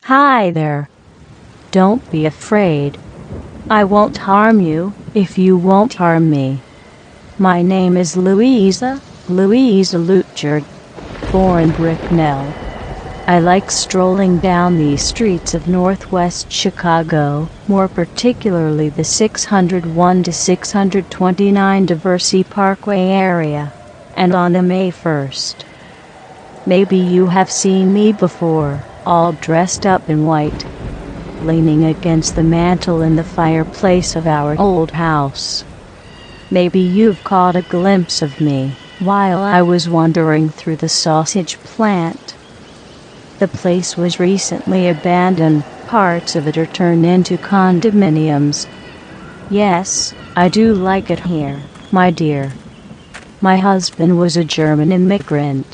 Hi there. Don't be afraid. I won't harm you if you won't harm me. My name is Louisa Lutchard, born Bricknell. I like strolling down the streets of Northwest Chicago, more particularly the 601 to 629 Diversey Parkway area, and on a May 1st. Maybe you have seen me before, all dressed up in white, leaning against the mantel in the fireplace of our old house. Maybe you've caught a glimpse of me while I was wandering through the sausage plant. The place was recently abandoned, parts of it are turned into condominiums. Yes, I do like it here, my dear. My husband was a German immigrant.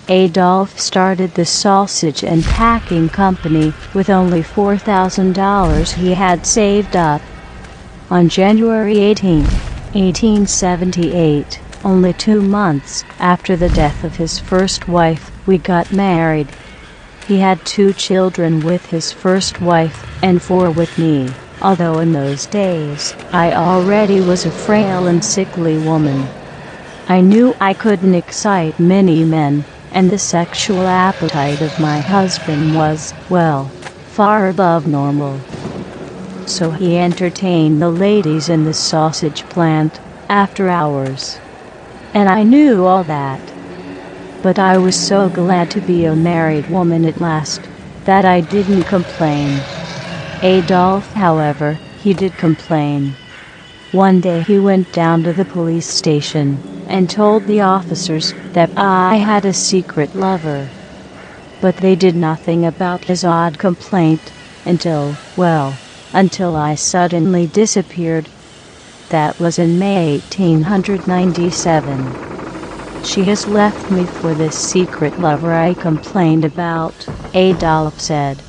Adolf started the sausage and packing company with only $4,000 he had saved up. On January 18, 1878, only 2 months after the death of his first wife, we got married. He had 2 children with his first wife and 4 with me, although in those days I already was a frail and sickly woman. I knew I couldn't excite many men, and the sexual appetite of my husband was, well, far above normal. So he entertained the ladies in the sausage plant after hours. And I knew all that. But I was so glad to be a married woman at last that I didn't complain. Adolf, however, he did complain. One day he went down to the police station and told the officers that I had a secret lover. But they did nothing about his odd complaint until I suddenly disappeared. That was in May 1897. She has left me for this secret lover I complained about, Adolf said.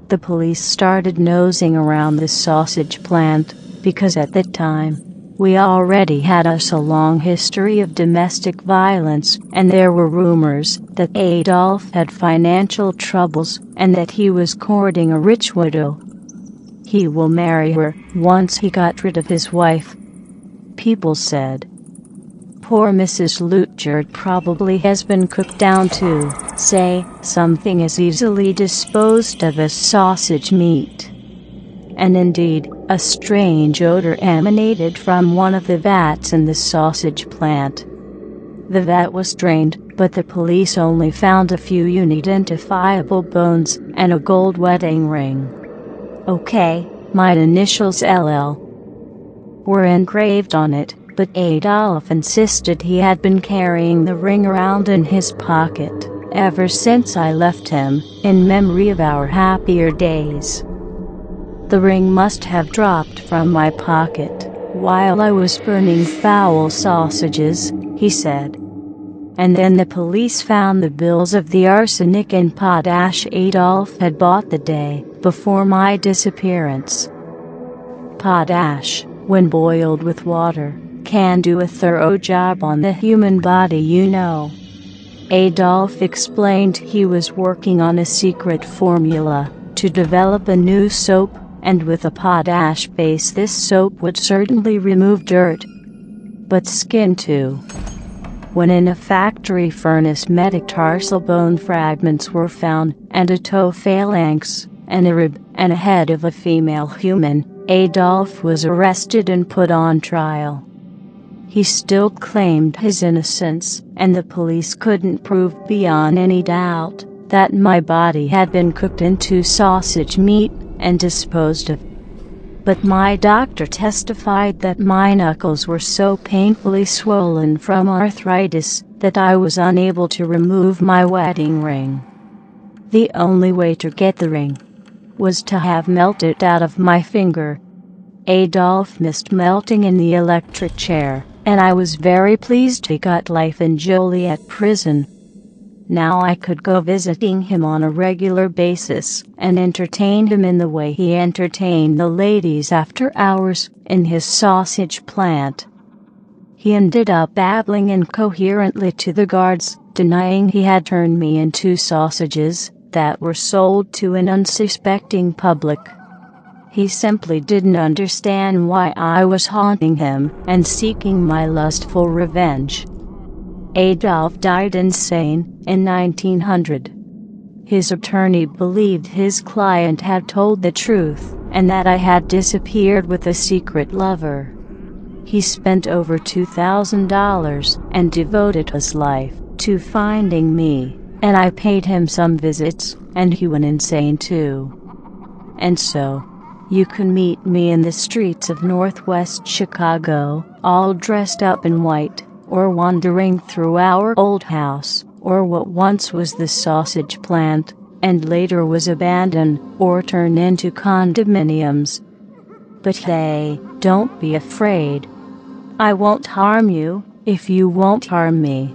The police started nosing around the sausage plant, because at that time, we already had a long history of domestic violence, and there were rumors that Adolf had financial troubles and that he was courting a rich widow. He will marry her once he got rid of his wife, people said. Poor Mrs. Lutchard probably has been cooked down to, say, something as easily disposed of as sausage meat. And indeed, a strange odor emanated from one of the vats in the sausage plant. The vat was drained, but the police only found a few unidentifiable bones and a gold wedding ring. Okay, my initials LL were engraved on it, but Adolf insisted he had been carrying the ring around in his pocket ever since I left him, in memory of our happier days. The ring must have dropped from my pocket while I was burning foul sausages, he said. And then the police found the bills of the arsenic and potash Adolf had bought the day before my disappearance. Potash, when boiled with water, can do a thorough job on the human body, you know. Adolf explained he was working on a secret formula to develop a new soap, and with a potash base this soap would certainly remove dirt, but skin too. When in a factory furnace metatarsal bone fragments were found, and a toe phalanx, and a rib, and a head of a female human, Adolf was arrested and put on trial. He still claimed his innocence, and the police couldn't prove beyond any doubt that my body had been cooked into sausage meat and disposed of. But my doctor testified that my knuckles were so painfully swollen from arthritis that I was unable to remove my wedding ring. The only way to get the ring was to have melted out of my finger. Adolf missed melting in the electric chair, and I was very pleased he got life in Joliet prison. Now I could go visiting him on a regular basis and entertain him in the way he entertained the ladies after hours in his sausage plant. He ended up babbling incoherently to the guards, denying he had turned me into sausages, that were sold to an unsuspecting public. He simply didn't understand why I was haunting him and seeking my lustful revenge. Adolf died insane in 1900. His attorney believed his client had told the truth and that I had disappeared with a secret lover. He spent over $2,000 and devoted his life to finding me, and I paid him some visits, and he went insane too. And so, you can meet me in the streets of Northwest Chicago, all dressed up in white, or wandering through our old house, or what once was the sausage plant, and later was abandoned, or turned into condominiums. But hey, don't be afraid. I won't harm you, if you won't harm me.